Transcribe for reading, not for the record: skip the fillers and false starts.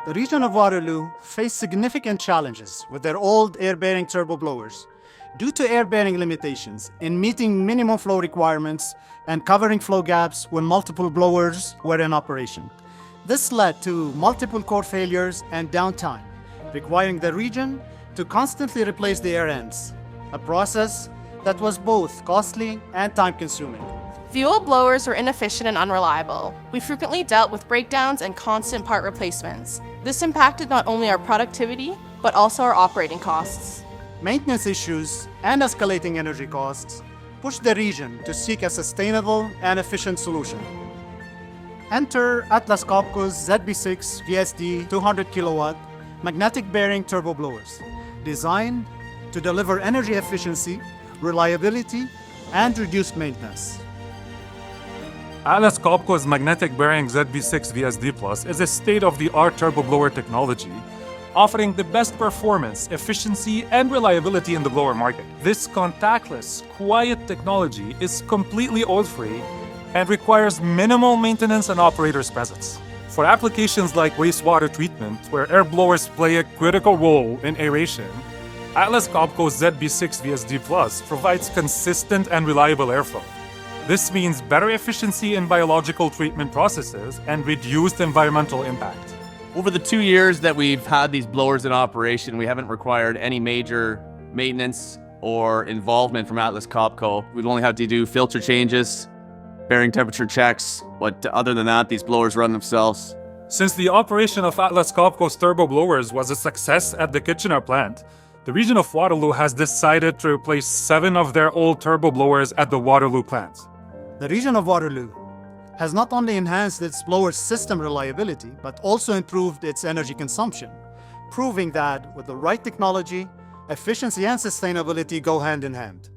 The region of Waterloo faced significant challenges with their old air-bearing turboblowers due to air-bearing limitations in meeting minimum flow requirements and covering flow gaps when multiple blowers were in operation. This led to multiple core failures and downtime, requiring the region to constantly replace the air ends, a process that was both costly and time-consuming. The old blowers were inefficient and unreliable. We frequently dealt with breakdowns and constant part replacements. This impacted not only our productivity, but also our operating costs. Maintenance issues and escalating energy costs pushed the region to seek a sustainable and efficient solution. Enter Atlas Copco's ZB6 VSD 200 kilowatt magnetic bearing turboblowers, designed to deliver energy efficiency, reliability, and reduced maintenance. Atlas Copco's magnetic bearing ZB6 VSD Plus is a state-of-the-art turboblower technology, offering the best performance, efficiency, and reliability in the blower market. This contactless, quiet technology is completely oil-free and requires minimal maintenance and operator's presence. For applications like wastewater treatment, where air blowers play a critical role in aeration, Atlas Copco's ZB6 VSD Plus provides consistent and reliable airflow. This means better efficiency in biological treatment processes and reduced environmental impact. Over the 2 years that we've had these blowers in operation, we haven't required any major maintenance or involvement from Atlas Copco. We've only had to do filter changes, bearing temperature checks, but other than that, these blowers run themselves. Since the operation of Atlas Copco's turboblowers was a success at the Kitchener plant, the Region of Waterloo has decided to replace 7 of their old turboblowers at the Waterloo plant. The region of Waterloo has not only enhanced its blower system reliability, but also improved its energy consumption, proving that with the right technology, efficiency and sustainability go hand in hand.